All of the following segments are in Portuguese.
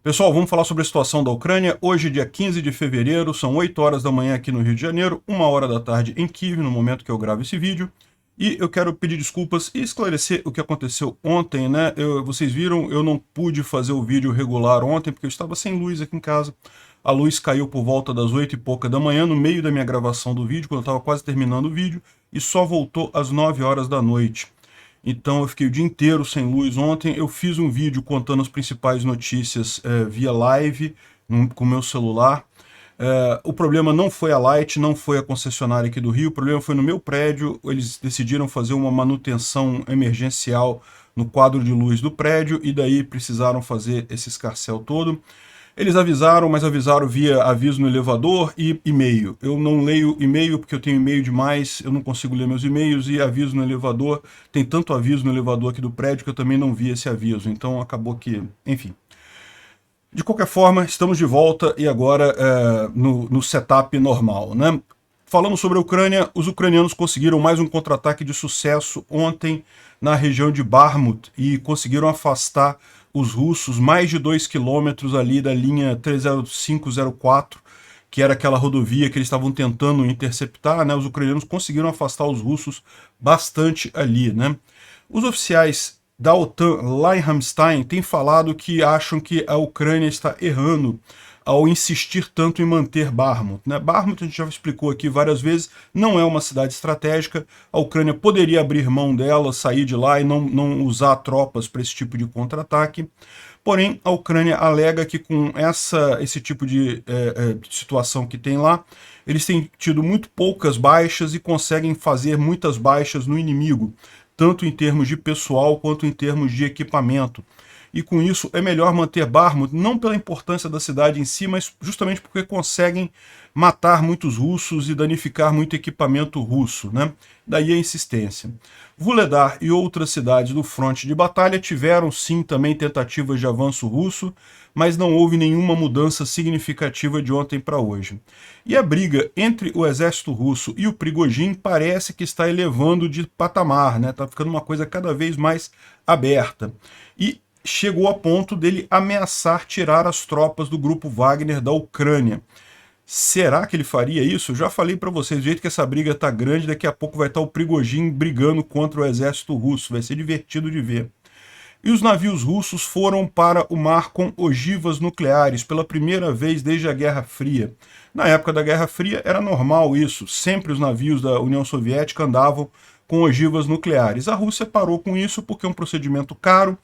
Pessoal, vamos falar sobre a situação da Ucrânia. Hoje, dia 15 de fevereiro, são 8 horas da manhã aqui no Rio de Janeiro, 1 hora da tarde em Kiev, no momento que eu gravo esse vídeo. E eu quero pedir desculpas e esclarecer o que aconteceu ontem, né? Vocês viram, eu não pude fazer o vídeo regular ontem, porque eu estava sem luz aqui em casa. A luz caiu por volta das 8 e pouca da manhã, no meio da minha gravação do vídeo, quando eu estava quase terminando o vídeo, e só voltou às 9 horas da noite. Então eu fiquei o dia inteiro sem luz ontem. Eu fiz um vídeo contando as principais notícias via live com o meu celular. O problema não foi a Light, não foi a concessionária aqui do Rio, o problema foi no meu prédio. Eles decidiram fazer uma manutenção emergencial no quadro de luz do prédio e daí precisaram fazer esse escarcéu todo. Eles avisaram, mas avisaram via aviso no elevador e e-mail. Eu não leio e-mail porque eu tenho e-mail demais, eu não consigo ler meus e-mails, e aviso no elevador, tem tanto aviso no elevador aqui do prédio que eu também não vi esse aviso, então acabou que, enfim. De qualquer forma, estamos de volta e agora no setup normal, né? Falando sobre a Ucrânia, os ucranianos conseguiram mais um contra-ataque de sucesso ontem na região de Bakhmut e conseguiram afastar os russos mais de 2 quilômetros ali da linha 30504, que era aquela rodovia que eles estavam tentando interceptar, né? Os ucranianos conseguiram afastar os russos bastante ali, né? Os oficiais da OTAN lá em Ramstein têm falado que acham que a Ucrânia está errando ao insistir tanto em manter Bakhmut, né? Bakhmut, a gente já explicou aqui várias vezes, não é uma cidade estratégica. A Ucrânia poderia abrir mão dela, sair de lá e não usar tropas para esse tipo de contra-ataque. Porém, a Ucrânia alega que com esse tipo de situação que tem lá, eles têm tido muito poucas baixas e conseguem fazer muitas baixas no inimigo, tanto em termos de pessoal quanto em termos de equipamento. E com isso é melhor manter Bakhmut, não pela importância da cidade em si, mas justamente porque conseguem matar muitos russos e danificar muito equipamento russo, né? Daí a insistência. Vuhledar e outras cidades do fronte de batalha tiveram sim também tentativas de avanço russo, mas não houve nenhuma mudança significativa de ontem para hoje. E a briga entre o exército russo e o Prigozhin parece que está elevando de patamar, né? Tá ficando uma coisa cada vez mais aberta. E chegou a ponto dele ameaçar tirar as tropas do grupo Wagner da Ucrânia. Será que ele faria isso? Eu já falei para vocês, do jeito que essa briga tá grande, daqui a pouco vai estar o Prigozhin brigando contra o exército russo, vai ser divertido de ver. E os navios russos foram para o mar com ogivas nucleares, pela primeira vez desde a Guerra Fria. Na época da Guerra Fria era normal isso, sempre os navios da União Soviética andavam com ogivas nucleares. A Rússia parou com isso porque é um procedimento caro,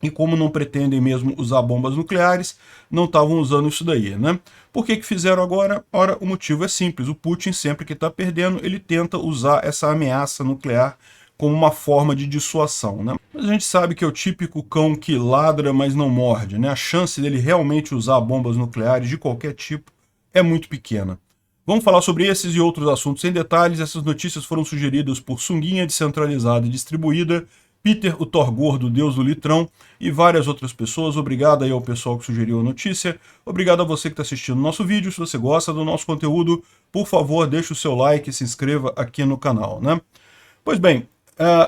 e como não pretendem mesmo usar bombas nucleares, não estavam usando isso daí, né? Por que fizeram agora? Ora, o motivo é simples. O Putin, sempre que está perdendo, ele tenta usar essa ameaça nuclear como uma forma de dissuasão, né? Mas a gente sabe que é o típico cão que ladra, mas não morde, né? A chance dele realmente usar bombas nucleares de qualquer tipo é muito pequena. Vamos falar sobre esses e outros assuntos em detalhes. Essas notícias foram sugeridas por Sunguinha, Descentralizada e Distribuída, Peter, o Thor Gordo, Deus do Litrão, e várias outras pessoas. Obrigado aí ao pessoal que sugeriu a notícia. Obrigado a você que está assistindo o nosso vídeo. Se você gosta do nosso conteúdo, por favor, deixe o seu like e se inscreva aqui no canal, né? Pois bem,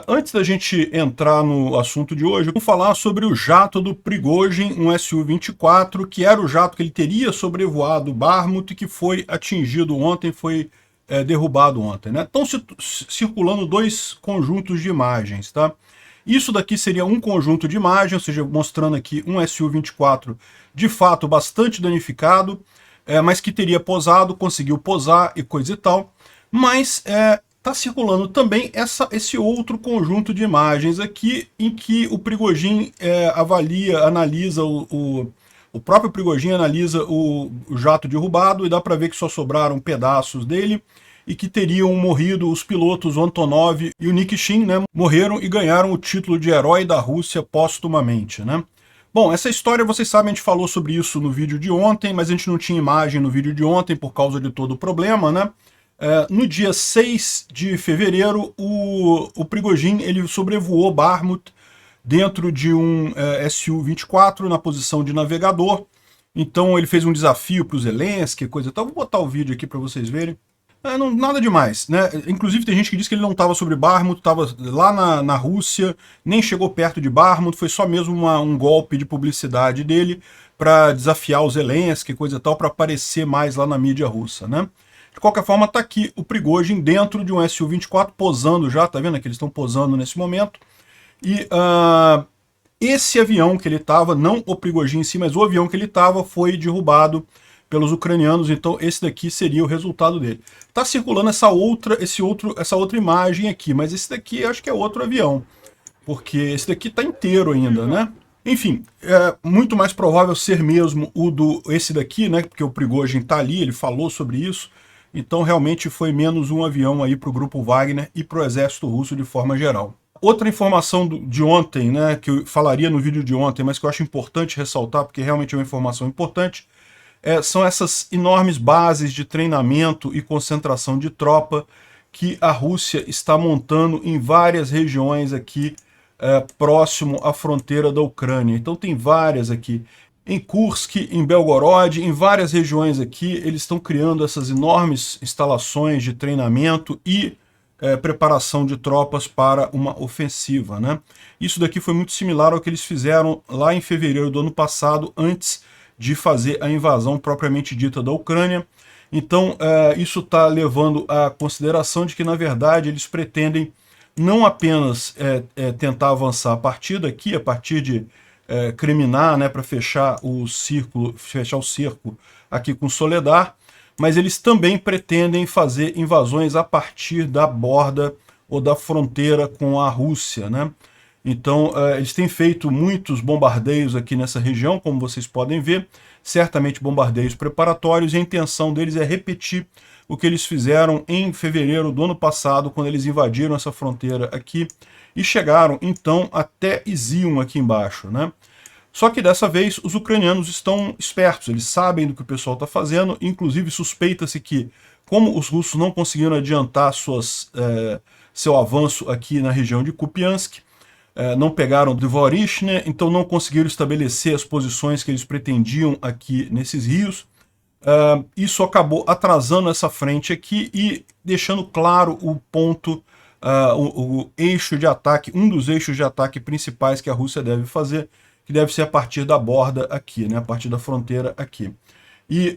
antes da gente entrar no assunto de hoje, vamos falar sobre o jato do Prigozhin, um Su-24, que era o jato que ele teria sobrevoado Bakhmut e que foi atingido ontem, foi derrubado ontem, né? Estão circulando dois conjuntos de imagens, tá? Isso daqui seria um conjunto de imagens, ou seja, mostrando aqui um Su-24 de fato bastante danificado, mas que teria posado, conseguiu posar e coisa e tal. Mas está circulando também esse outro conjunto de imagens aqui, em que o Prigozhin analisa o próprio Prigozhin analisa o jato derrubado e dá para ver que só sobraram pedaços dele e que teriam morrido os pilotos Antonov e o Nikitin, né? Morreram e ganharam o título de herói da Rússia póstumamente, né? Bom, essa história, vocês sabem, a gente falou sobre isso no vídeo de ontem, mas a gente não tinha imagem no vídeo de ontem por causa de todo o problema, né? No dia 6 de fevereiro, o Prigozhin ele sobrevoou Bakhmut dentro de um Su-24 na posição de navegador. Então ele fez um desafio para o Zelensky, coisa e tal. Vou botar o vídeo aqui para vocês verem. Nada demais, né? Inclusive tem gente que diz que ele não estava sobre Bakhmut, estava lá na Rússia, nem chegou perto de Bakhmut, foi só mesmo um golpe de publicidade dele para desafiar o Zelensky, coisa e tal, para aparecer mais lá na mídia russa, né? De qualquer forma, tá aqui o Prigozhin dentro de um Su-24, posando já, tá vendo que eles estão posando nesse momento. E esse avião que ele estava, não o Prigozhin em si, mas o avião que ele estava, foi derrubado pelos ucranianos, então esse daqui seria o resultado dele. Tá circulando essa outra imagem aqui, mas esse daqui acho que é outro avião, porque esse daqui tá inteiro ainda, né? Enfim, é muito mais provável ser mesmo esse daqui, né? Porque o Prigozhin tá ali, ele falou sobre isso. Então realmente foi menos um avião aí para o grupo Wagner e para o exército russo de forma geral. Outra informação de ontem, né, que eu falaria no vídeo de ontem, mas que eu acho importante ressaltar, porque realmente é uma informação importante, são essas enormes bases de treinamento e concentração de tropa que a Rússia está montando em várias regiões aqui próximo à fronteira da Ucrânia. Então tem várias aqui. Em Kursk, em Belgorod, em várias regiões aqui, eles estão criando essas enormes instalações de treinamento e preparação de tropas para uma ofensiva, né? Isso daqui foi muito similar ao que eles fizeram lá em fevereiro do ano passado, antes de fazer a invasão propriamente dita da Ucrânia. Então, isso está levando à consideração de que, na verdade, eles pretendem não apenas tentar avançar a partir daqui, a partir de Kreminá, né, para fechar o cerco aqui com Soledar, mas eles também pretendem fazer invasões a partir da borda ou da fronteira com a Rússia, né? Então, eles têm feito muitos bombardeios aqui nessa região, como vocês podem ver, certamente bombardeios preparatórios, e a intenção deles é repetir o que eles fizeram em fevereiro do ano passado, quando eles invadiram essa fronteira aqui e chegaram, então, até Izium aqui embaixo, né? Só que dessa vez os ucranianos estão espertos, eles sabem do que o pessoal está fazendo, inclusive suspeita-se que, como os russos não conseguiram adiantar seu avanço aqui na região de Kupiansk, não pegaram Dvorishne, então não conseguiram estabelecer as posições que eles pretendiam aqui nesses rios. Isso acabou atrasando essa frente aqui e deixando claro o ponto, o eixo de ataque, um dos eixos de ataque principais que a Rússia deve fazer, que deve ser a partir da borda aqui, né, a partir da fronteira aqui. E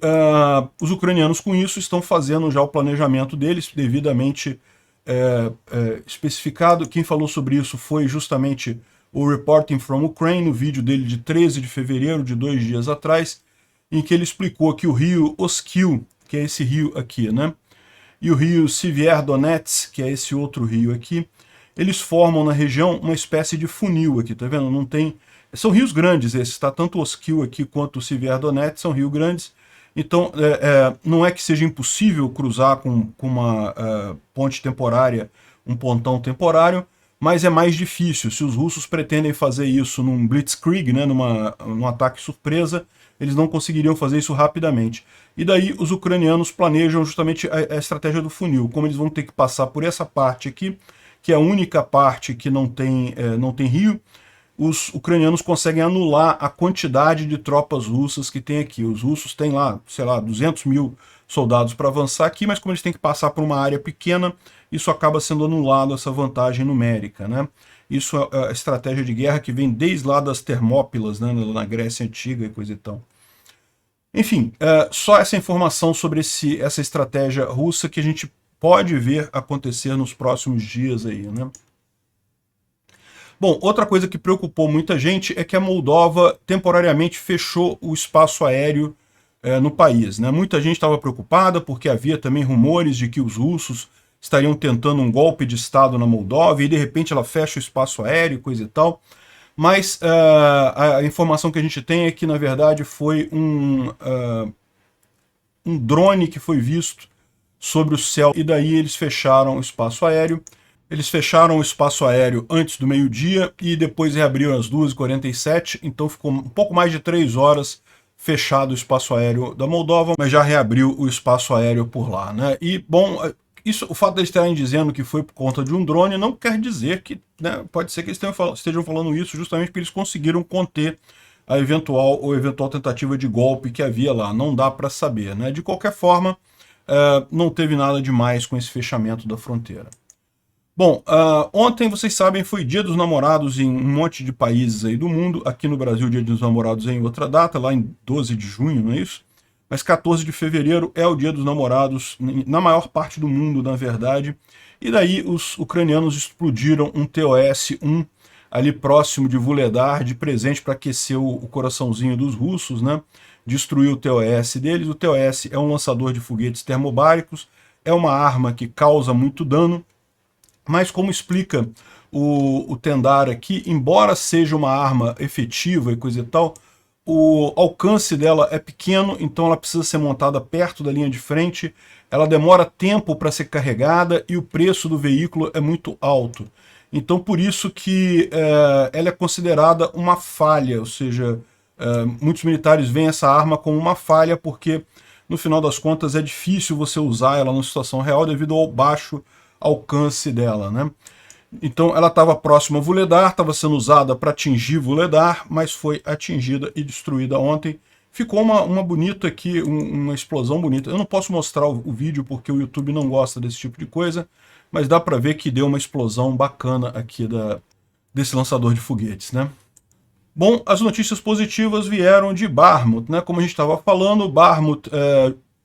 os ucranianos com isso estão fazendo já o planejamento deles, devidamente especificado. Quem falou sobre isso foi justamente o Reporting from Ukraine, no vídeo dele de 13 de fevereiro, de 2 dias atrás, em que ele explicou que o rio Oskil, que é esse rio aqui, né, e o rio Sivierdonets, que é esse outro rio aqui, eles formam na região uma espécie de funil aqui, tá vendo? Não tem... São rios grandes esses, tá? Tanto o Oskil aqui quanto o Sivierdonets são rios grandes. Então, não é que seja impossível cruzar com uma ponte temporária, um pontão temporário, mas é mais difícil. Se os russos pretendem fazer isso num blitzkrieg, né, num ataque surpresa, eles não conseguiriam fazer isso rapidamente. E daí os ucranianos planejam justamente a estratégia do funil, como eles vão ter que passar por essa parte aqui, que é a única parte que não tem rio. Os ucranianos conseguem anular a quantidade de tropas russas que tem aqui. Os russos têm lá, sei lá, 200 mil soldados para avançar aqui, mas como eles têm que passar por uma área pequena, isso acaba sendo anulado, essa vantagem numérica, né? Isso é a estratégia de guerra que vem desde lá das Termópilas, né, na Grécia Antiga e coisa e tal. Enfim, só essa informação sobre essa estratégia russa que a gente pode ver acontecer nos próximos dias aí, né? Bom, outra coisa que preocupou muita gente é que a Moldova temporariamente fechou o espaço aéreo no país, né? Muita gente estava preocupada porque havia também rumores de que os russos estariam tentando um golpe de Estado na Moldova e de repente ela fecha o espaço aéreo, coisa e tal. Mas a informação que a gente tem é que, na verdade, foi um drone que foi visto sobre o céu e daí eles fecharam o espaço aéreo. Eles fecharam o espaço aéreo antes do meio-dia e depois reabriram às 2h47, então ficou um pouco mais de 3 horas fechado o espaço aéreo da Moldova, mas já reabriu o espaço aéreo por lá, né? E, bom, o fato de eles estarem dizendo que foi por conta de um drone não quer dizer que, né, pode ser que eles estejam falando isso justamente porque eles conseguiram conter a eventual tentativa de golpe que havia lá. Não dá para saber, né? De qualquer forma, não teve nada demais com esse fechamento da fronteira. Bom, ontem, vocês sabem, foi Dia dos Namorados em um monte de países aí do mundo. Aqui no Brasil, Dia dos Namorados é em outra data, lá em 12 de junho, não é isso? Mas 14 de fevereiro é o Dia dos Namorados, na maior parte do mundo, na verdade. E daí os ucranianos explodiram um TOS-1 ali próximo de Vuhledar, de presente para aquecer o coraçãozinho dos russos, né? Destruiu o TOS deles. O TOS é um lançador de foguetes termobáricos, é uma arma que causa muito dano, mas como explica o Tendar aqui, embora seja uma arma efetiva e coisa e tal, o alcance dela é pequeno, então ela precisa ser montada perto da linha de frente, ela demora tempo para ser carregada e o preço do veículo é muito alto. Então por isso que ela é considerada uma falha, ou seja, muitos militares veem essa arma como uma falha porque no final das contas é difícil você usar ela numa situação real devido ao baixo alcance dela, né? Então ela estava próxima a Vuhledar, estava sendo usada para atingir Vuhledar, mas foi atingida e destruída ontem. Ficou uma bonita aqui, uma explosão bonita. Eu não posso mostrar o vídeo porque o YouTube não gosta desse tipo de coisa, mas dá para ver que deu uma explosão bacana aqui desse lançador de foguetes, né? Bom, as notícias positivas vieram de Bakhmut, né? Como a gente estava falando, Bakhmut,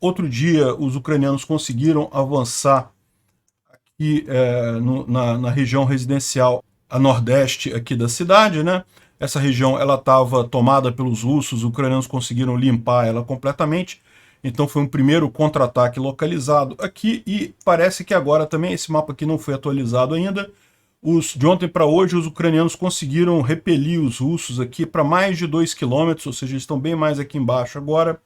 outro dia os ucranianos conseguiram avançar aqui na região residencial a nordeste aqui da cidade, né? Essa região ela estava tomada pelos russos, os ucranianos conseguiram limpar ela completamente, então foi um primeiro contra-ataque localizado aqui e parece que agora também, esse mapa aqui não foi atualizado ainda, de ontem para hoje os ucranianos conseguiram repelir os russos aqui para mais de 2 quilômetros, ou seja, eles estão bem mais aqui embaixo agora,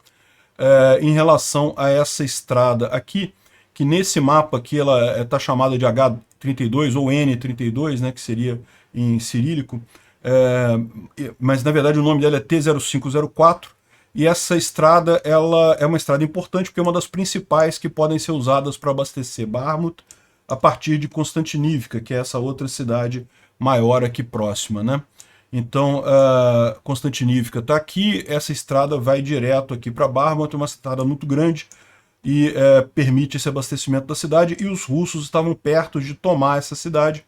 em relação a essa estrada aqui, que nesse mapa aqui ela está chamada de H32 ou N32, né, que seria em cirílico, mas na verdade o nome dela é T0504, e essa estrada ela é uma estrada importante porque é uma das principais que podem ser usadas para abastecer Bakhmut a partir de Konstantinivka, que é essa outra cidade maior aqui próxima, né? Então, Konstantinivka está aqui, essa estrada vai direto aqui para Bakhmut, é uma estrada muito grande, e permite esse abastecimento da cidade, e os russos estavam perto de tomar essa cidade.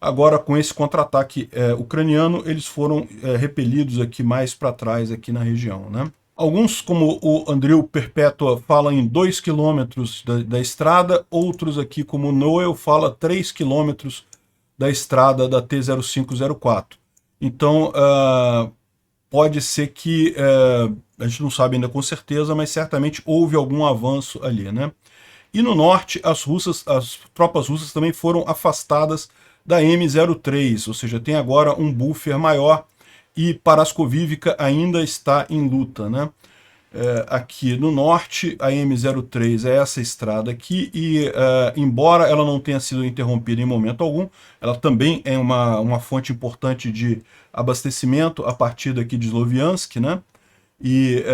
Agora, com esse contra-ataque ucraniano, eles foram repelidos aqui mais para trás, aqui na região, né? Alguns, como o Andriu Perpétua, fala em 2 quilômetros da estrada, outros aqui, como o Noel, fala 3 quilômetros da estrada da T0504. Então, pode ser que, a gente não sabe ainda com certeza, mas certamente houve algum avanço ali, né? E no norte, as tropas russas também foram afastadas da M03, ou seja, tem agora um buffer maior e Parascovivka ainda está em luta, né? Aqui no norte, a M03 é essa estrada aqui e, embora ela não tenha sido interrompida em momento algum, ela também é uma fonte importante de abastecimento a partir daqui de Sloviansk, né? E,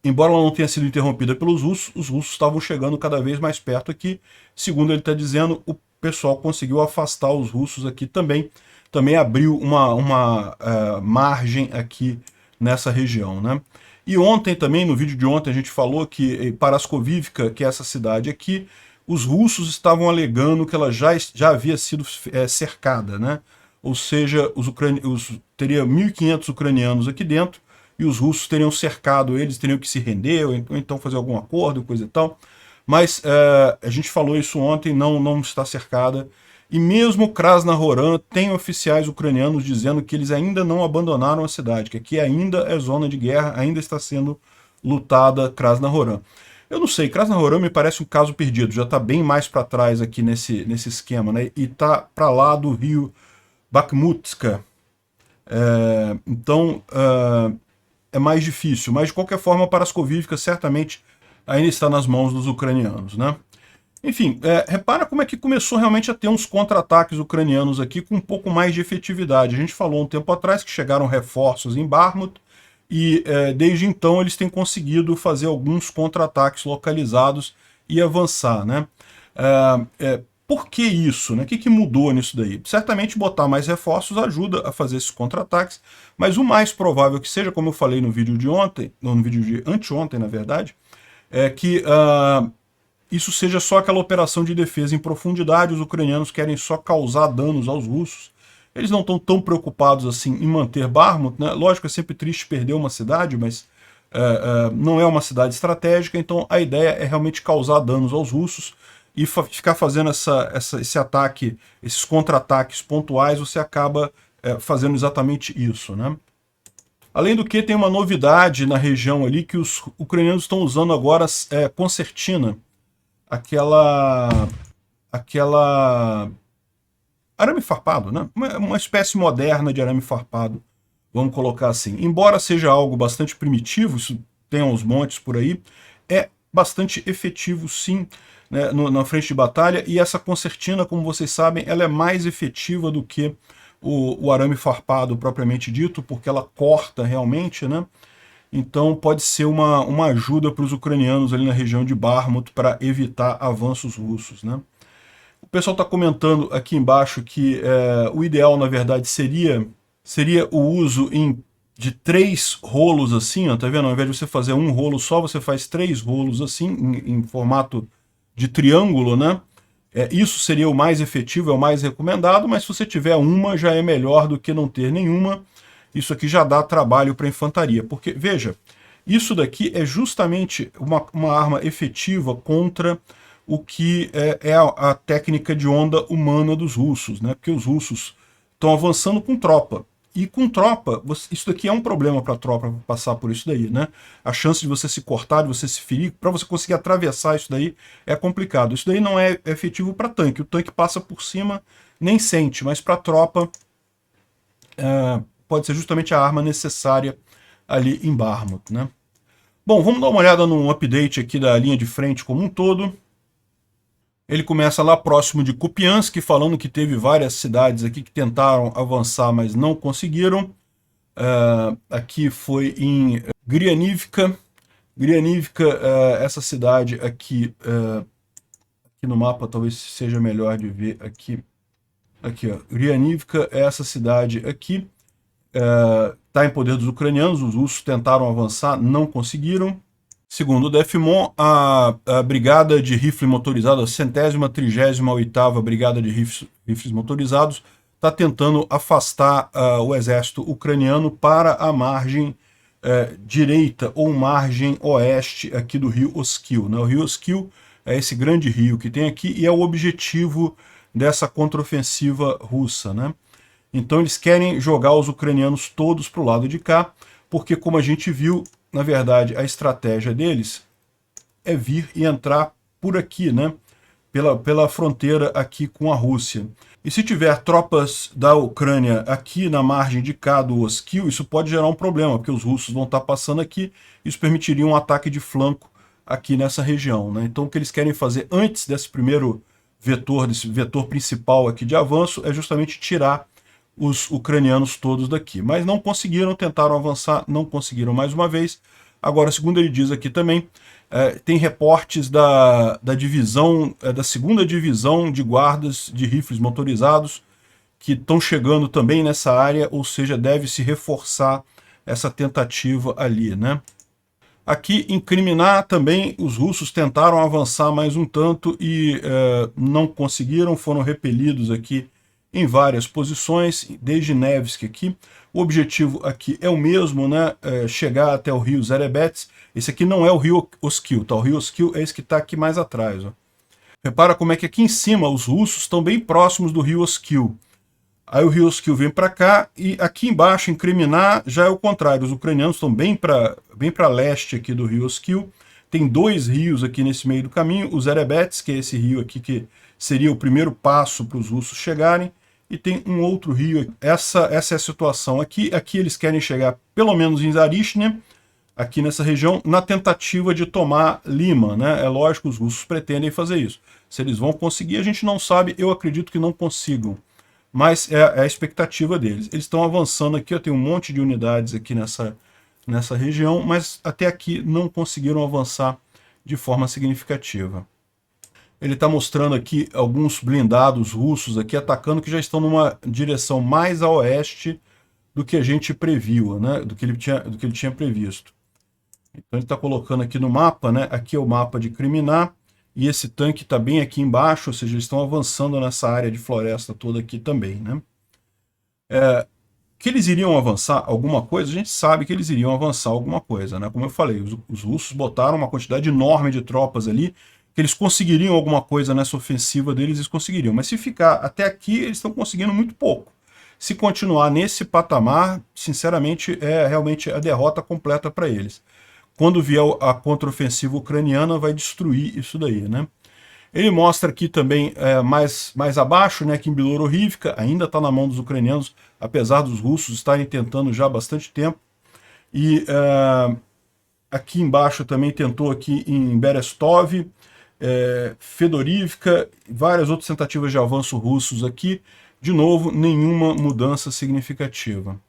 embora ela não tenha sido interrompida pelos russos, os russos estavam chegando cada vez mais perto aqui. Segundo ele está dizendo, o pessoal conseguiu afastar os russos aqui também. Também abriu uma margem aqui nessa região, né? E ontem também, no vídeo de ontem, a gente falou que Parascovivka, que é essa cidade aqui, os russos estavam alegando que ela já havia sido cercada, né? Ou seja, teria 1.500 ucranianos aqui dentro, e os russos teriam cercado eles, teriam que se render, ou então fazer algum acordo, coisa e tal. Mas a gente falou isso ontem, não está cercada. E mesmo Krasnohoran tem oficiais ucranianos dizendo que eles ainda não abandonaram a cidade, que aqui ainda é zona de guerra, ainda está sendo lutada Krasnohoran. Eu não sei, Krasnohoran me parece um caso perdido, já está bem mais para trás aqui nesse esquema, né? E está para lá do rio Bakhmutska. Então, é mais difícil, mas de qualquer forma, Parascovivka certamente ainda está nas mãos dos ucranianos, né? Enfim, repara como é que começou realmente a ter uns contra-ataques ucranianos aqui com um pouco mais de efetividade. A gente falou um tempo atrás que chegaram reforços em Bakhmut e desde então eles têm conseguido fazer alguns contra-ataques localizados e avançar, né? Por que isso, né? O que mudou nisso daí? Certamente botar mais reforços ajuda a fazer esses contra-ataques, mas o mais provável que seja, como eu falei no vídeo de ontem, no vídeo de anteontem, na verdade, é que isso seja só aquela operação de defesa em profundidade, os ucranianos querem só causar danos aos russos. Eles não estão tão preocupados assim em manter Bakhmut, né? Lógico, é sempre triste perder uma cidade, mas não é uma cidade estratégica, então a ideia é realmente causar danos aos russos e ficar fazendo esse ataque, esses contra-ataques pontuais, você acaba fazendo exatamente isso, né? Além do que, tem uma novidade na região ali, que os ucranianos estão usando agora concertina, aquela arame farpado, né? Uma espécie moderna de arame farpado, vamos colocar assim. Embora seja algo bastante primitivo, isso tem uns montes por aí, é bastante efetivo sim, né, na frente de batalha, e essa concertina, como vocês sabem, ela é mais efetiva do que o arame farpado propriamente dito, porque ela corta realmente, né? Então pode ser uma ajuda para os ucranianos ali na região de Bakhmut para evitar avanços russos, né? O pessoal está comentando aqui embaixo que o ideal, na verdade, seria o uso de 3 rolos assim, ó, tá vendo? Ao invés de você fazer um rolo só, você faz 3 rolos assim, em formato de triângulo, né? Isso seria o mais efetivo, é o mais recomendado, mas se você tiver uma, já é melhor do que não ter nenhuma. Isso aqui já dá trabalho para a infantaria, porque, veja, isso daqui é justamente uma arma efetiva contra o que é a técnica de onda humana dos russos, né? Porque os russos estão avançando com tropa. E com tropa, isso daqui é um problema para a tropa passar por isso daí, né? A chance de você se cortar, de você se ferir, para você conseguir atravessar isso daí é complicado. Isso daí não é efetivo para tanque. O tanque passa por cima, nem sente, mas para a tropa pode ser justamente a arma necessária ali em Bakhmut, né? Bom, vamos dar uma olhada num update aqui da linha de frente como um todo. Ele começa lá próximo de Kupiansk, falando que teve várias cidades aqui que tentaram avançar, mas não conseguiram. Aqui foi em Grianivka. Grianivka, essa cidade aqui, aqui no mapa talvez seja melhor de ver aqui. Aqui, ó. Grianivka é essa cidade aqui. Está em poder dos ucranianos, os russos tentaram avançar, não conseguiram. Segundo o DEFMON, a Brigada de Rifle Motorizado, a 138ª Brigada de Rifles Motorizados, está tentando afastar o exército ucraniano para a margem direita ou margem oeste aqui do rio Oskil, né? O rio Oskil é esse grande rio que tem aqui e é o objetivo dessa contraofensiva russa, né? Então eles querem jogar os ucranianos todos para o lado de cá, porque como a gente viu, na verdade, a estratégia deles é vir e entrar por aqui, né? Pela fronteira aqui com a Rússia. E se tiver tropas da Ucrânia aqui na margem de cá do Oskil, isso pode gerar um problema, porque os russos vão estar passando aqui, isso permitiria um ataque de flanco aqui nessa região, né? Então o que eles querem fazer antes desse primeiro vetor, desse vetor principal aqui de avanço, é justamente tirar os ucranianos todos daqui. Mas não conseguiram, tentaram avançar, não conseguiram mais uma vez. Agora, segundo ele diz aqui também, tem reportes da divisão, da 2ª Divisão de Guardas de Rifles Motorizados, que estão chegando também nessa área, ou seja, deve se reforçar essa tentativa ali, né? Aqui, incriminar também, os russos tentaram avançar mais um tanto e não conseguiram, foram repelidos aqui em várias posições, desde Nevsk aqui. O objetivo aqui é o mesmo, né? Chegar até o rio Zerebets. Esse aqui não é o rio Oskil, tá? O rio Oskil é esse que está aqui mais atrás, ó. Repara como é que aqui em cima os russos estão bem próximos do rio Oskil. Aí o rio Oskil vem para cá e aqui embaixo, incriminar, já é o contrário. Os ucranianos estão bem para leste aqui do rio Oskil. Tem 2 rios aqui nesse meio do caminho. O Zerebets, que é esse rio aqui que seria o primeiro passo para os russos chegarem. E tem um outro rio. Essa é a situação aqui. Aqui eles querem chegar pelo menos em Zarishne, aqui nessa região, na tentativa de tomar Lima, né? É lógico, os russos pretendem fazer isso. Se eles vão conseguir, a gente não sabe. Eu acredito que não consigam. Mas é a expectativa deles. Eles estão avançando aqui. Eu tenho um monte de unidades aqui nessa região, mas até aqui não conseguiram avançar de forma significativa. Ele está mostrando aqui alguns blindados russos aqui atacando, que já estão numa direção mais a oeste do que a gente previu, né? do que ele tinha previsto. Então ele está colocando aqui no mapa, né? Aqui é o mapa de Kriminá, e esse tanque está bem aqui embaixo, ou seja, eles estão avançando nessa área de floresta toda aqui também, né? Que eles iriam avançar alguma coisa, a gente sabe que eles iriam avançar alguma coisa, né? Como eu falei, os russos botaram uma quantidade enorme de tropas ali, que eles conseguiriam alguma coisa nessa ofensiva deles, eles conseguiriam. Mas se ficar até aqui, eles estão conseguindo muito pouco. Se continuar nesse patamar, sinceramente, é realmente a derrota completa para eles. Quando vier a contraofensiva ucraniana, vai destruir isso daí, né? Ele mostra aqui também, mais abaixo, né, que em Bilororivka ainda está na mão dos ucranianos, apesar dos russos estarem tentando já há bastante tempo. E aqui embaixo também tentou aqui em Berestov, Fedorivka, várias outras tentativas de avanço russos aqui. De novo, nenhuma mudança significativa.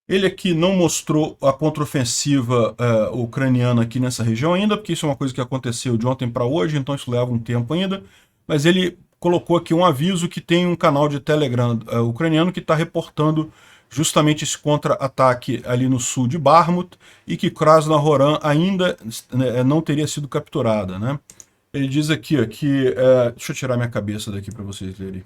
Ele aqui não mostrou a contraofensiva ucraniana aqui nessa região ainda, porque isso é uma coisa que aconteceu de ontem para hoje, então isso leva um tempo ainda. Mas ele colocou aqui um aviso que tem um canal de Telegram ucraniano que está reportando justamente esse contra-ataque ali no sul de Bakhmut e que Krasnohoran ainda não teria sido capturada, né? Ele diz aqui ó, que... deixa eu tirar minha cabeça daqui para vocês lerem.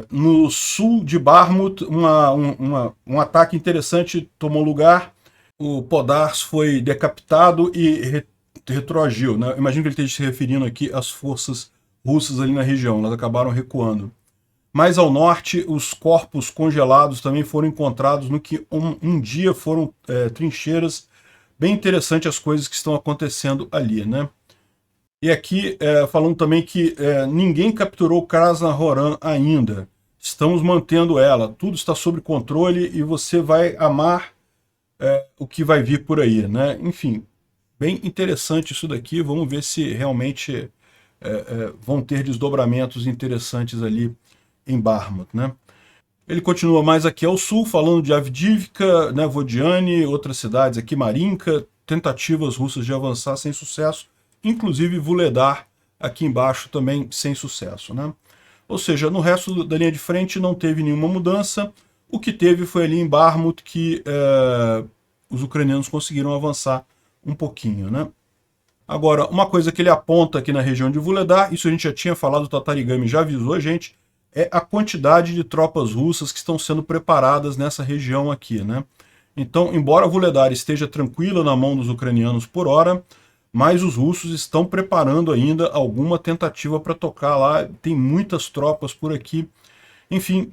No sul de Bakhmut, um ataque interessante tomou lugar. O Podars foi decapitado e retroagiu, né? Imagino que ele esteja se referindo aqui às forças russas ali na região, elas acabaram recuando. Mais ao norte, os corpos congelados também foram encontrados no que um dia foram trincheiras. Bem interessante as coisas que estão acontecendo ali, né? E aqui falando também que ninguém capturou Krasnohoran ainda. Estamos mantendo ela. Tudo está sob controle e você vai amar o que vai vir por aí, né? Enfim, bem interessante isso daqui. Vamos ver se realmente vão ter desdobramentos interessantes ali em Bakhmut, né? Ele continua mais aqui ao sul, falando de Avdiivka, né, Vodiane, outras cidades aqui, Marinka, tentativas russas de avançar sem sucesso, inclusive Vuhledar aqui embaixo também sem sucesso, né? Ou seja, no resto da linha de frente não teve nenhuma mudança. O que teve foi ali em Bakhmut que os ucranianos conseguiram avançar um pouquinho, né? Agora, uma coisa que ele aponta aqui na região de Vuhledar, isso a gente já tinha falado, o Tatarigami já avisou a gente, é a quantidade de tropas russas que estão sendo preparadas nessa região aqui, né? Então, embora Vuhledar esteja tranquila na mão dos ucranianos por hora, mas os russos estão preparando ainda alguma tentativa para tocar lá, tem muitas tropas por aqui. Enfim,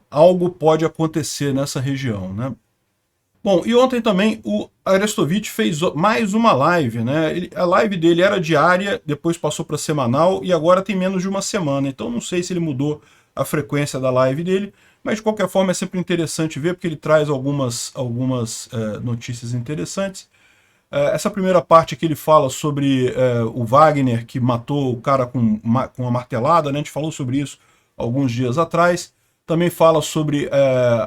algo pode acontecer nessa região, né? Bom, e ontem também o Arestovich fez mais uma live, né? A live dele era diária, depois passou para semanal e agora tem menos de uma semana. Então não sei se ele mudou a frequência da live dele, mas de qualquer forma é sempre interessante ver, porque ele traz algumas notícias interessantes. Essa primeira parte que ele fala sobre o Wagner, que matou o cara com uma martelada, né? A gente falou sobre isso alguns dias atrás. Também fala sobre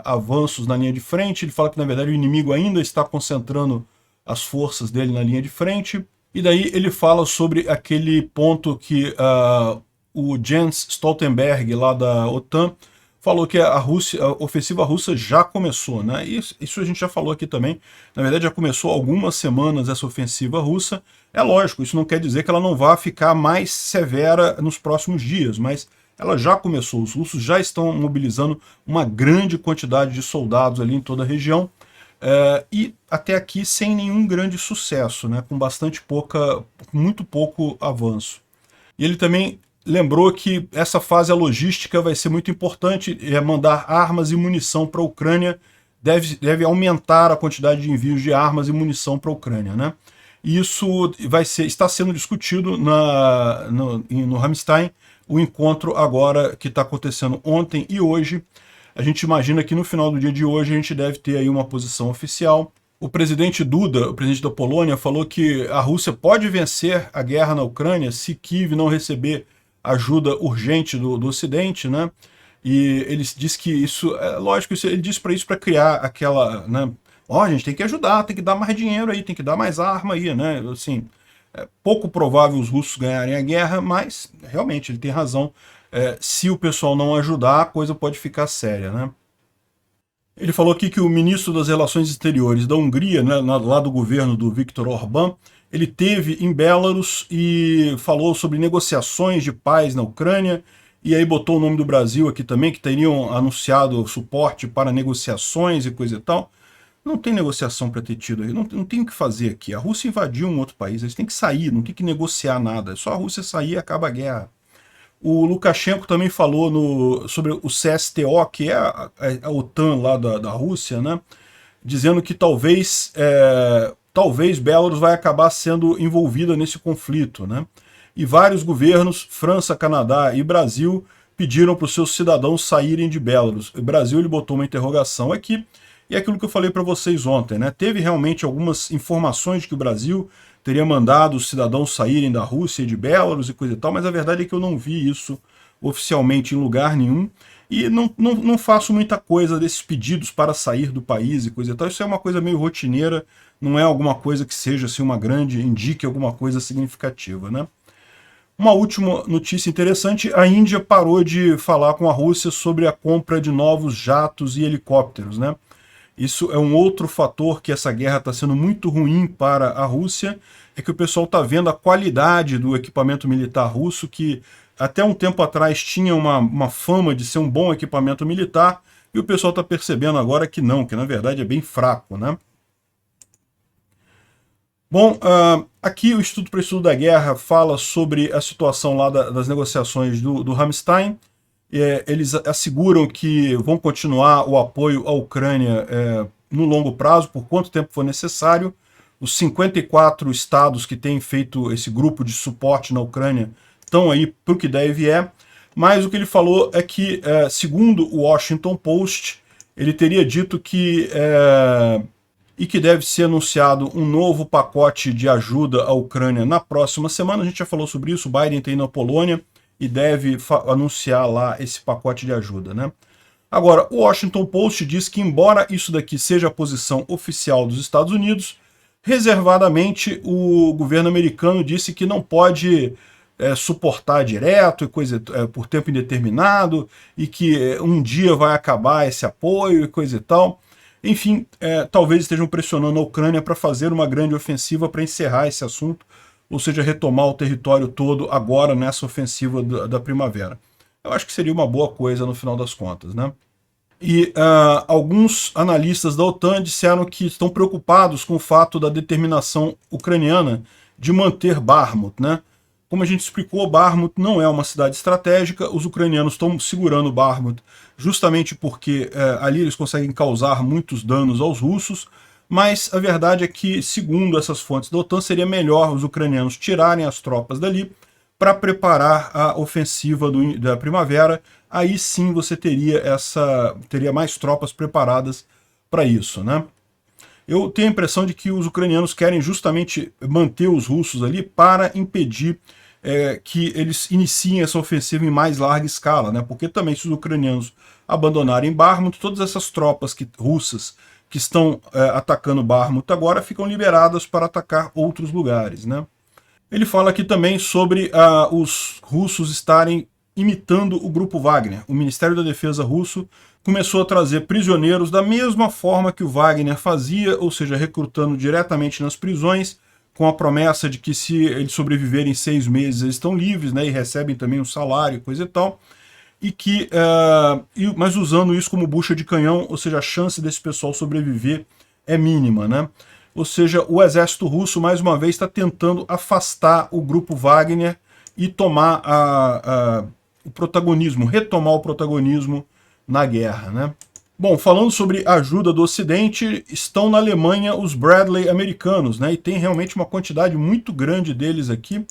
avanços na linha de frente. Ele fala que, na verdade, o inimigo ainda está concentrando as forças dele na linha de frente. E daí ele fala sobre aquele ponto que o Jens Stoltenberg, lá da OTAN, falou que a ofensiva russa já começou, né? Isso a gente já falou aqui também. Na verdade, já começou há algumas semanas essa ofensiva russa. É lógico, isso não quer dizer que ela não vá ficar mais severa nos próximos dias, mas ela já começou, os russos já estão mobilizando uma grande quantidade de soldados ali em toda a região, e até aqui sem nenhum grande sucesso, né, com muito pouco avanço. E ele também lembrou que essa fase logística vai ser muito importante, mandar armas e munição para a Ucrânia, deve aumentar a quantidade de envios de armas e munição para a Ucrânia, né? E isso está sendo discutido no Ramstein, o encontro agora que está acontecendo ontem e hoje. A gente imagina que no final do dia de hoje a gente deve ter aí uma posição oficial. O presidente Duda, o presidente da Polônia, falou que a Rússia pode vencer a guerra na Ucrânia se Kiev não receber ajuda urgente do Ocidente, né? E ele disse que isso, lógico, ele disse para isso para criar aquela, né? A gente tem que ajudar, tem que dar mais dinheiro aí, tem que dar mais arma aí, né? Assim, é pouco provável os russos ganharem a guerra, mas realmente ele tem razão. Se o pessoal não ajudar, a coisa pode ficar séria, né? Ele falou aqui que o ministro das Relações Exteriores da Hungria, né, lá do governo do Viktor Orbán, Ele teve em Belarus e falou sobre negociações de paz na Ucrânia, e aí botou o nome do Brasil aqui também, que teriam anunciado suporte para negociações e coisa e tal. Não tem negociação para ter tido aí, não tem o que fazer aqui. A Rússia invadiu um outro país, eles têm que sair, não tem que negociar nada. É só a Rússia sair e acaba a guerra. O Lukashenko também falou sobre o CSTO, que é a OTAN lá da Rússia, né? Dizendo que talvez Belarus vai acabar sendo envolvida nesse conflito, né? E vários governos, França, Canadá e Brasil, pediram para os seus cidadãos saírem de Belarus. O Brasil ele botou uma interrogação aqui, e é aquilo que eu falei para vocês ontem, né? Teve realmente algumas informações de que o Brasil teria mandado os cidadãos saírem da Rússia e de Belarus e coisa e tal, mas a verdade é que eu não vi isso oficialmente em lugar nenhum, e não faço muita coisa desses pedidos para sair do país e coisa e tal. Isso é uma coisa meio rotineira, não é alguma coisa que seja assim, indique alguma coisa significativa, né? Uma última notícia interessante, a Índia parou de falar com a Rússia sobre a compra de novos jatos e helicópteros, né? Isso é um outro fator que essa guerra está sendo muito ruim para a Rússia, é que o pessoal está vendo a qualidade do equipamento militar russo, que até um tempo atrás tinha uma fama de ser um bom equipamento militar, e o pessoal está percebendo agora que não, que na verdade é bem fraco, né? Bom, aqui o Instituto para o Estudo da Guerra fala sobre a situação lá das negociações do Ramstein. Eles asseguram que vão continuar o apoio à Ucrânia no longo prazo, por quanto tempo for necessário. Os 54 estados que têm feito esse grupo de suporte na Ucrânia estão aí para o que der e vier. Mas o que ele falou é que, segundo o Washington Post, ele teria dito que deve ser anunciado um novo pacote de ajuda à Ucrânia na próxima semana. A gente já falou sobre isso, o Biden está indo na Polônia e deve anunciar lá esse pacote de ajuda, né? Agora, o Washington Post diz que, embora isso daqui seja a posição oficial dos Estados Unidos, reservadamente o governo americano disse que não pode suportar direto e por tempo indeterminado, e que um dia vai acabar esse apoio e coisa e tal. Enfim, talvez estejam pressionando a Ucrânia para fazer uma grande ofensiva para encerrar esse assunto, ou seja, retomar o território todo agora nessa ofensiva da primavera. Eu acho que seria uma boa coisa no final das contas, né? E alguns analistas da OTAN disseram que estão preocupados com o fato da determinação ucraniana de manter Bakhmut, né? Como a gente explicou, Bakhmut não é uma cidade estratégica, os ucranianos estão segurando Bakhmut justamente porque ali eles conseguem causar muitos danos aos russos, mas a verdade é que, segundo essas fontes da OTAN, seria melhor os ucranianos tirarem as tropas dali para preparar a ofensiva da primavera. Aí sim você teria mais tropas preparadas para isso, né? Eu tenho a impressão de que os ucranianos querem justamente manter os russos ali para impedir que eles iniciem essa ofensiva em mais larga escala, né? Porque também, se os ucranianos abandonarem Bakhmut, todas essas tropas russas que estão atacando Bakhmut agora ficam liberadas para atacar outros lugares, né? Ele fala aqui também sobre os russos estarem imitando o grupo Wagner. O Ministério da Defesa russo começou a trazer prisioneiros da mesma forma que o Wagner fazia, ou seja, recrutando diretamente nas prisões, com a promessa de que se eles sobreviverem 6 meses eles estão livres, né, e recebem também um salário, coisa e tal, mas usando isso como bucha de canhão, ou seja, a chance desse pessoal sobreviver é mínima, né? Ou seja, o exército russo, mais uma vez, está tentando afastar o grupo Wagner e tomar o protagonismo, retomar o protagonismo na guerra, né? Bom, falando sobre ajuda do Ocidente, estão na Alemanha os Bradley americanos, né? E tem realmente uma quantidade muito grande deles aqui.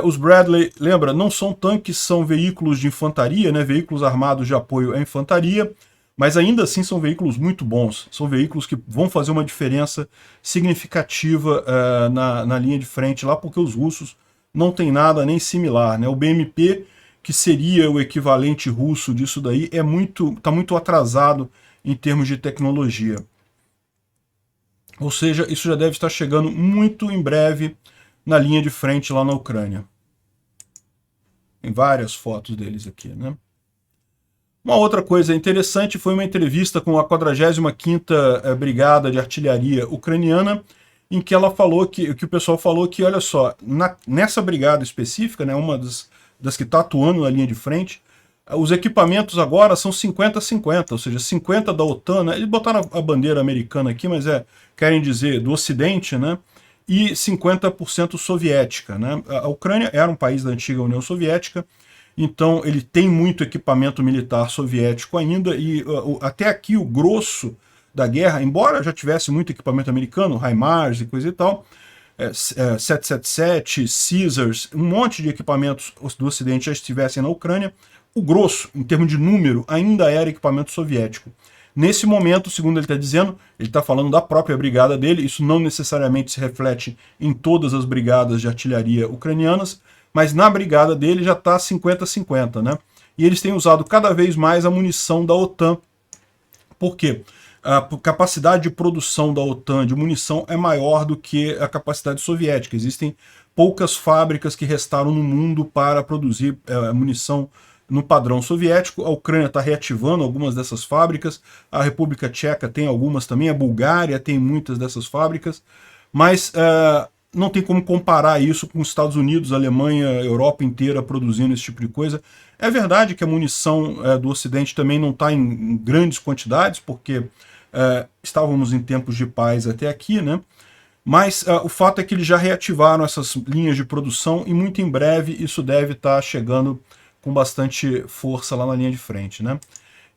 Os Bradley, lembra, não são tanques, são veículos de infantaria, né? Veículos armados de apoio à infantaria, mas ainda assim são veículos muito bons. São veículos que vão fazer uma diferença significativa na linha de frente lá, porque os russos não têm nada nem similar, né? O BMP, que seria o equivalente russo disso daí, está muito atrasado em termos de tecnologia. Ou seja, isso já deve estar chegando muito em breve na linha de frente lá na Ucrânia. Tem várias fotos deles aqui, né? Uma outra coisa interessante foi uma entrevista com a 45ª Brigada de Artilharia Ucraniana, em que ela falou que o pessoal falou que, olha só, nessa brigada específica, né, uma das que está atuando na linha de frente, os equipamentos agora são 50-50, ou seja, 50 da OTAN, né, eles botaram a bandeira americana aqui, mas querem dizer do Ocidente, né, e 50% soviética, né. A Ucrânia era um país da antiga União Soviética, então ele tem muito equipamento militar soviético ainda, e até aqui o grosso da guerra, embora já tivesse muito equipamento americano, HIMARS e coisa e tal, 777, Caesars, um monte de equipamentos do Ocidente já estivessem na Ucrânia, o grosso, em termos de número, ainda era equipamento soviético. Nesse momento, segundo ele está dizendo, ele está falando da própria brigada dele, isso não necessariamente se reflete em todas as brigadas de artilharia ucranianas, mas na brigada dele já está 50-50, né? E eles têm usado cada vez mais a munição da OTAN. Por quê? A capacidade de produção da OTAN de munição é maior do que a capacidade soviética. Existem poucas fábricas que restaram no mundo para produzir munição no padrão soviético. A Ucrânia está reativando algumas dessas fábricas, a República Tcheca tem algumas também, a Bulgária tem muitas dessas fábricas, mas não tem como comparar isso com os Estados Unidos, a Alemanha, a Europa inteira produzindo esse tipo de coisa. É verdade que a munição do Ocidente também não está em grandes quantidades, porque estávamos em tempos de paz até aqui, né? Mas o fato é que eles já reativaram essas linhas de produção e muito em breve isso deve estar chegando com bastante força lá na linha de frente, né?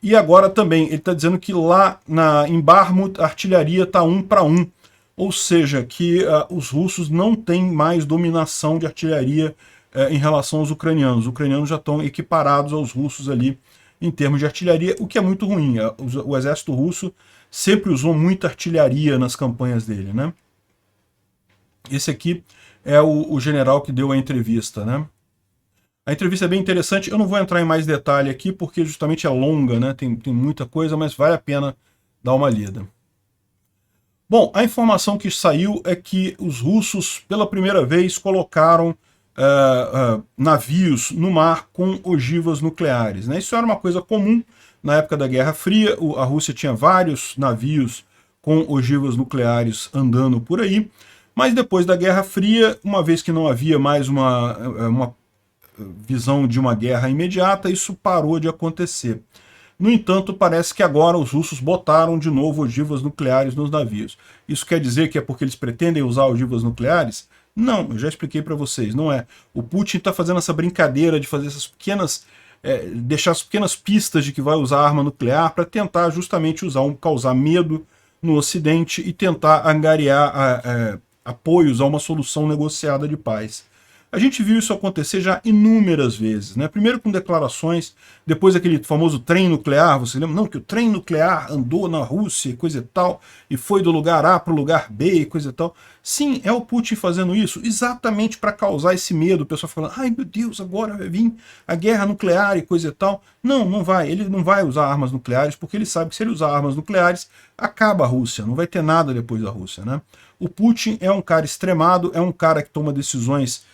E agora também, ele está dizendo que lá em Bakhmut a artilharia está 1 para 1, ou seja, que os russos não têm mais dominação de artilharia em relação aos ucranianos. Os ucranianos já estão equiparados aos russos ali em termos de artilharia, o que é muito ruim. O exército russo sempre usou muita artilharia nas campanhas dele, né? Esse aqui é o general que deu a entrevista, né? A entrevista é bem interessante, eu não vou entrar em mais detalhe aqui, porque justamente é longa, né? Tem muita coisa, mas vale a pena dar uma lida. Bom, a informação que saiu é que os russos, pela primeira vez, colocaram navios no mar com ogivas nucleares, né? Isso era uma coisa comum na época da Guerra Fria, a Rússia tinha vários navios com ogivas nucleares andando por aí, mas depois da Guerra Fria, uma vez que não havia mais uma visão de uma guerra imediata, isso parou de acontecer. No entanto, parece que agora os russos botaram de novo ogivas nucleares nos navios. Isso quer dizer que é porque eles pretendem usar ogivas nucleares? Não, eu já expliquei para vocês, não é. O Putin está fazendo essa brincadeira de fazer essas pequenas... deixar as pequenas pistas de que vai usar arma nuclear para tentar justamente causar medo no Ocidente e tentar angariar apoios a uma solução negociada de paz. A gente viu isso acontecer já inúmeras vezes, né? Primeiro com declarações, depois aquele famoso trem nuclear, você lembra? Não, que o trem nuclear andou na Rússia e coisa e tal, e foi do lugar A para o lugar B e coisa e tal. Sim, é o Putin fazendo isso exatamente para causar esse medo, o pessoal falando, ai meu Deus, agora vai vir a guerra nuclear e coisa e tal. Não, não vai, ele não vai usar armas nucleares, porque ele sabe que se ele usar armas nucleares, acaba a Rússia, não vai ter nada depois da Rússia, né? O Putin é um cara extremado, é um cara que toma decisões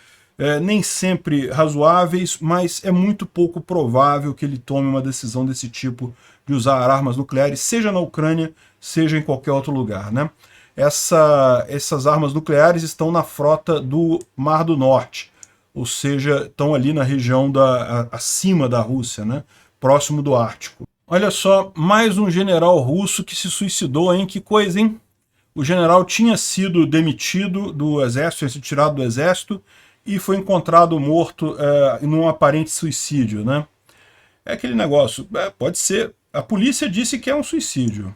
nem sempre razoáveis, mas é muito pouco provável que ele tome uma decisão desse tipo de usar armas nucleares, seja na Ucrânia, seja em qualquer outro lugar, né? Essas armas nucleares estão na frota do Mar do Norte, ou seja, estão ali na região acima da Rússia, né? Próximo do Ártico. Olha só, mais um general russo que se suicidou, hein? Que coisa, hein? O general tinha sido demitido do exército, tinha sido tirado do exército, e foi encontrado morto num aparente suicídio, né? É aquele negócio, pode ser, a polícia disse que é um suicídio,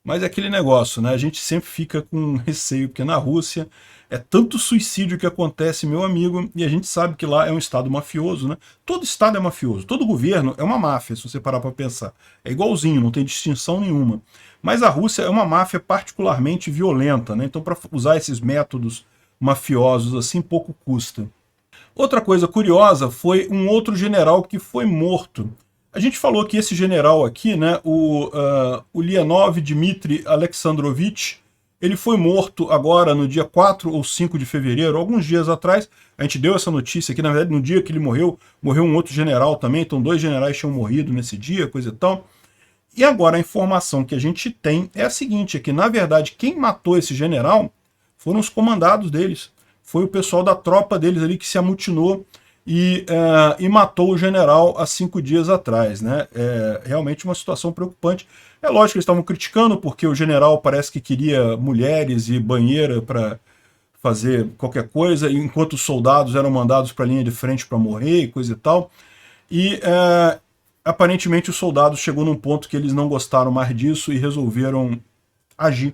mas é aquele negócio, né? A gente sempre fica com receio, porque na Rússia é tanto suicídio que acontece, meu amigo, e a gente sabe que lá é um estado mafioso, né? Todo estado é mafioso, todo governo é uma máfia, se você parar para pensar. É igualzinho, não tem distinção nenhuma. Mas a Rússia é uma máfia particularmente violenta, né? Então para usar esses métodos mafiosos assim pouco custa. Outra coisa curiosa foi um outro general que foi morto. A gente falou que esse general aqui, né, o Leonov Dmitry Alexandrovich, ele foi morto agora no dia 4 ou 5 de fevereiro, alguns dias atrás. A gente deu essa notícia aqui, na verdade, no dia que ele morreu um outro general também, então 2 generais tinham morrido nesse dia, coisa e tal. E agora a informação que a gente tem é a seguinte, é que na verdade quem matou esse general foram os comandados deles. Foi o pessoal da tropa deles ali que se amutinou e matou o general há 5 dias atrás, né? É realmente uma situação preocupante. É lógico que eles estavam criticando, porque o general parece que queria mulheres e banheira para fazer qualquer coisa, enquanto os soldados eram mandados para a linha de frente para morrer e coisa e tal. E aparentemente os soldados chegou num ponto que eles não gostaram mais disso e resolveram agir.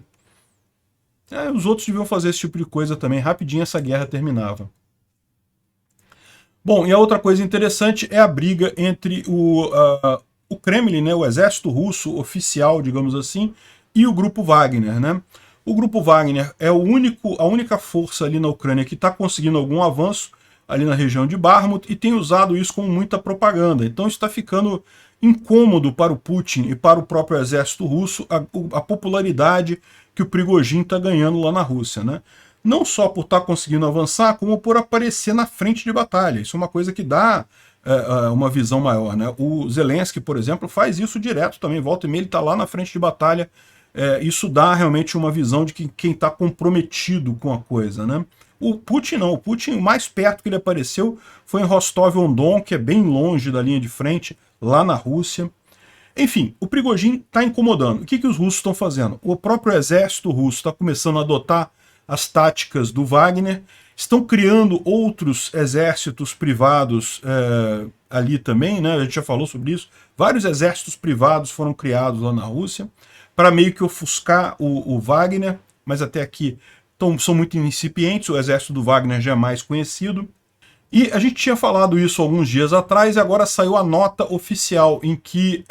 Os outros deviam fazer esse tipo de coisa também. Rapidinho essa guerra terminava. Bom, e a outra coisa interessante é a briga entre o Kremlin, né, o exército russo oficial, digamos assim, e o grupo Wagner, né? O grupo Wagner é a única força ali na Ucrânia que está conseguindo algum avanço ali na região de Bakhmut e tem usado isso como muita propaganda. Então está ficando incômodo para o Putin e para o próprio exército russo a popularidade que o Prigozhin está ganhando lá na Rússia, né? Não só por estar conseguindo avançar, como por aparecer na frente de batalha. Isso é uma coisa que dá uma visão maior, né? O Zelensky, por exemplo, faz isso direto também. Volta e meia ele está lá na frente de batalha. Isso dá realmente uma visão de quem está comprometido com a coisa, né? O Putin não. O Putin, o mais perto que ele apareceu foi em Rostov-on-Don, que é bem longe da linha de frente, lá na Rússia. Enfim, o Prigozhin está incomodando. O que os russos estão fazendo? O próprio exército russo está começando a adotar as táticas do Wagner, estão criando outros exércitos privados ali também, né? A gente já falou sobre isso. Vários exércitos privados foram criados lá na Rússia para meio que ofuscar o Wagner, mas até aqui são muito incipientes, o exército do Wagner já é mais conhecido. E a gente tinha falado isso alguns dias atrás e agora saiu a nota oficial em que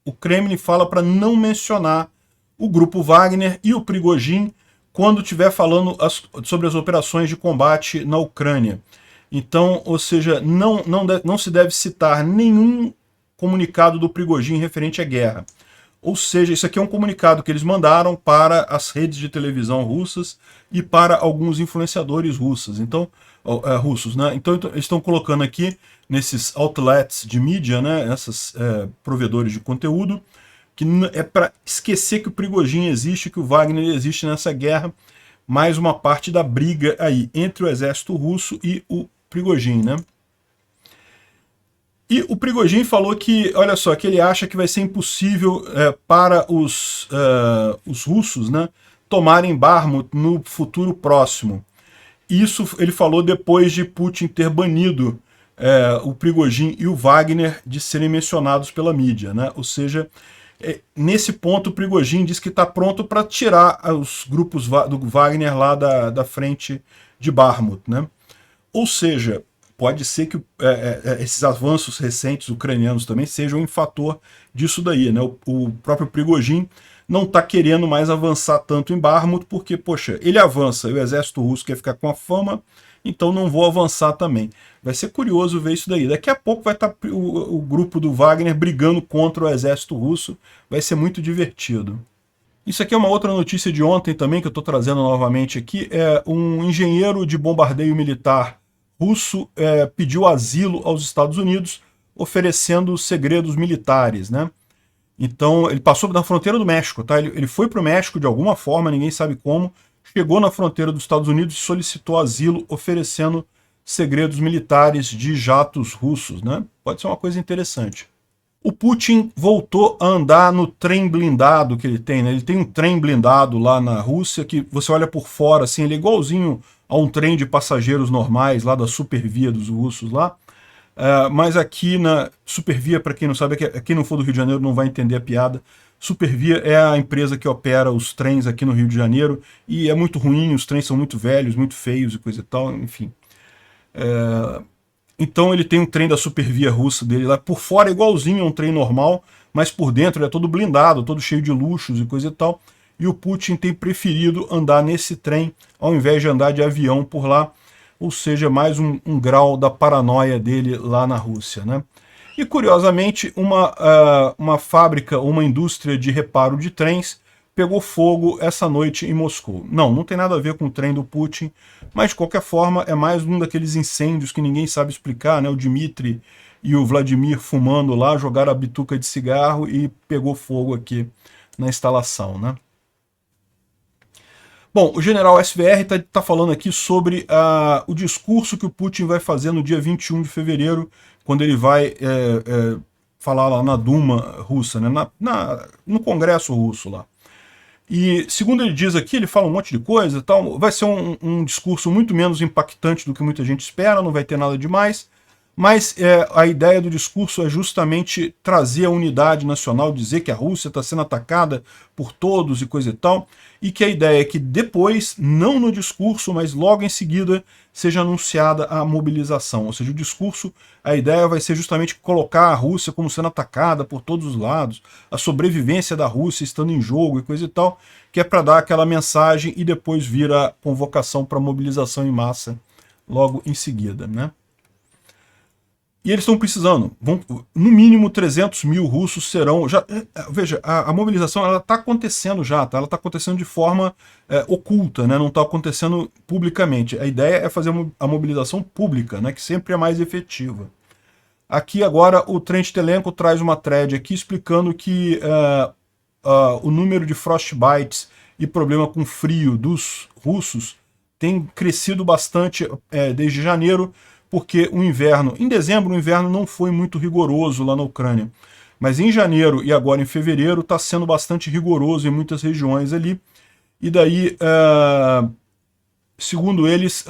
o Kremlin fala para não mencionar o grupo Wagner e o Prigozhin quando estiver falando sobre as operações de combate na Ucrânia. Então, ou seja, não se deve citar nenhum comunicado do Prigozhin referente à guerra. Ou seja, isso aqui é um comunicado que eles mandaram para as redes de televisão russas e para alguns influenciadores russos. Então, né? Então eles estão colocando aqui nesses outlets de mídia, né? Esses provedores de conteúdo, que é para esquecer que o Prigozhin existe, que o Wagner existe nessa guerra, mais uma parte da briga aí entre o exército russo e o Prigozhin, né? E o Prigozhin falou que, olha só, que ele acha que vai ser impossível para os russos, né, tomarem Bakhmut no futuro próximo. Isso ele falou depois de Putin ter banido o Prigozhin e o Wagner de serem mencionados pela mídia, né? Ou seja, nesse ponto o Prigozhin diz que está pronto para tirar os grupos do Wagner lá da frente de Bakhmut, né? Ou seja, pode ser que esses avanços recentes ucranianos também sejam um fator disso daí, né? O próprio Prigozhin não está querendo mais avançar tanto em Bakhmut, porque, poxa, ele avança e o exército russo quer ficar com a fama, então não vou avançar também. Vai ser curioso ver isso daí. Daqui a pouco vai estar o grupo do Wagner brigando contra o exército russo, vai ser muito divertido. Isso aqui é uma outra notícia de ontem também, que eu estou trazendo novamente aqui. É um engenheiro de bombardeio militar russo pediu asilo aos Estados Unidos, oferecendo segredos militares, né? Então, ele passou na fronteira do México, tá? Ele foi para o México de alguma forma, ninguém sabe como, chegou na fronteira dos Estados Unidos e solicitou asilo, oferecendo segredos militares de jatos russos, né? Pode ser uma coisa interessante. O Putin voltou a andar no trem blindado que ele tem, né? Ele tem um trem blindado lá na Rússia que você olha por fora, assim, ele é igualzinho a um trem de passageiros normais lá da Supervia dos russos lá. Mas aqui na Supervia, para quem não sabe, quem não for do Rio de Janeiro não vai entender a piada. Supervia é a empresa que opera os trens aqui no Rio de Janeiro e é muito ruim, os trens são muito velhos, muito feios e coisa e tal, enfim. Então ele tem um trem da Supervia russa dele lá, por fora é igualzinho a um trem normal, mas por dentro ele é todo blindado, todo cheio de luxos e coisa e tal. E o Putin tem preferido andar nesse trem ao invés de andar de avião por lá, ou seja, mais um grau da paranoia dele lá na Rússia, né? E curiosamente, uma fábrica, uma indústria de reparo de trens pegou fogo essa noite em Moscou. Não tem nada a ver com o trem do Putin, mas de qualquer forma é mais um daqueles incêndios que ninguém sabe explicar, né? O Dmitry e o Vladimir fumando lá, jogaram a bituca de cigarro e pegou fogo aqui na instalação, né? Bom, o general SVR está falando aqui sobre o discurso que o Putin vai fazer no dia 21 de fevereiro, quando ele vai falar lá na Duma russa, né, no Congresso russo lá. E, segundo ele diz aqui, ele fala um monte de coisa e tal, vai ser um discurso muito menos impactante do que muita gente espera, não vai ter nada demais, mas a ideia do discurso é justamente trazer a unidade nacional, dizer que a Rússia está sendo atacada por todos e coisa e tal, e que a ideia é que depois, não no discurso, mas logo em seguida, seja anunciada a mobilização. Ou seja, o discurso, a ideia vai ser justamente colocar a Rússia como sendo atacada por todos os lados, a sobrevivência da Rússia estando em jogo e coisa e tal, que é para dar aquela mensagem e depois vir a convocação para mobilização em massa logo em seguida, né? E eles estão precisando, no mínimo 300 mil russos serão, veja, a mobilização ela está acontecendo já, tá? Ela está acontecendo de forma oculta, né? Não está acontecendo publicamente. A ideia é fazer a mobilização pública, né? Que sempre é mais efetiva. Aqui agora o Trent Telenko traz uma thread aqui explicando que o número de frostbites e problema com frio dos russos tem crescido bastante desde janeiro, porque o inverno, em dezembro, o inverno não foi muito rigoroso lá na Ucrânia. Mas em janeiro e agora em fevereiro está sendo bastante rigoroso em muitas regiões ali. E daí, segundo eles,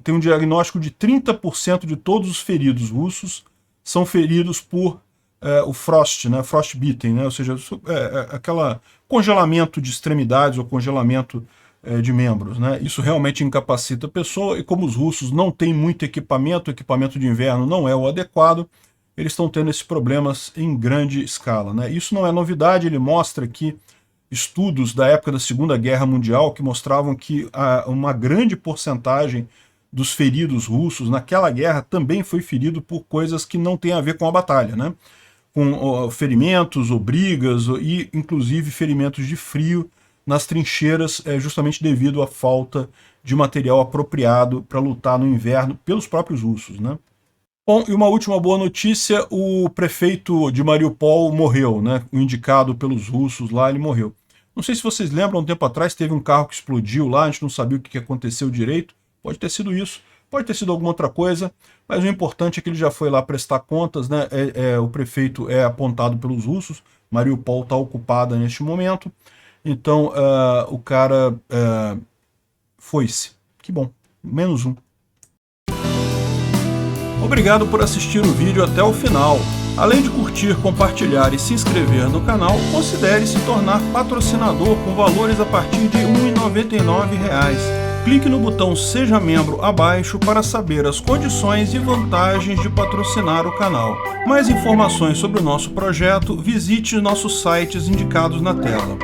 tem um diagnóstico de 30% de todos os feridos russos são feridos por o frost, né, frostbitten, né, ou seja, aquele congelamento de extremidades ou congelamento de membros, né? Isso realmente incapacita a pessoa, e como os russos não têm muito equipamento, o equipamento de inverno não é o adequado, eles estão tendo esses problemas em grande escala, né? Isso não é novidade, ele mostra aqui estudos da época da Segunda Guerra Mundial que mostravam que uma grande porcentagem dos feridos russos naquela guerra também foi ferido por coisas que não têm a ver com a batalha, né? Com ferimentos ou brigas, e inclusive ferimentos de frio nas trincheiras, justamente devido à falta de material apropriado para lutar no inverno pelos próprios russos, né? Bom, e uma última boa notícia, o prefeito de Mariupol morreu, né? O indicado pelos russos lá, ele morreu. Não sei se vocês lembram, um tempo atrás teve um carro que explodiu lá, a gente não sabia o que aconteceu direito, pode ter sido isso, pode ter sido alguma outra coisa, mas o importante é que ele já foi lá prestar contas, né? O prefeito é apontado pelos russos, Mariupol está ocupada neste momento, então o cara foi-se. Que bom, menos um. Obrigado por assistir o vídeo até o final. Além de curtir, compartilhar e se inscrever no canal, considere se tornar patrocinador com valores a partir de R$ 1,99. Clique no botão Seja Membro abaixo para saber as condições e vantagens de patrocinar o canal. Mais informações sobre o nosso projeto, visite nossos sites indicados na tela.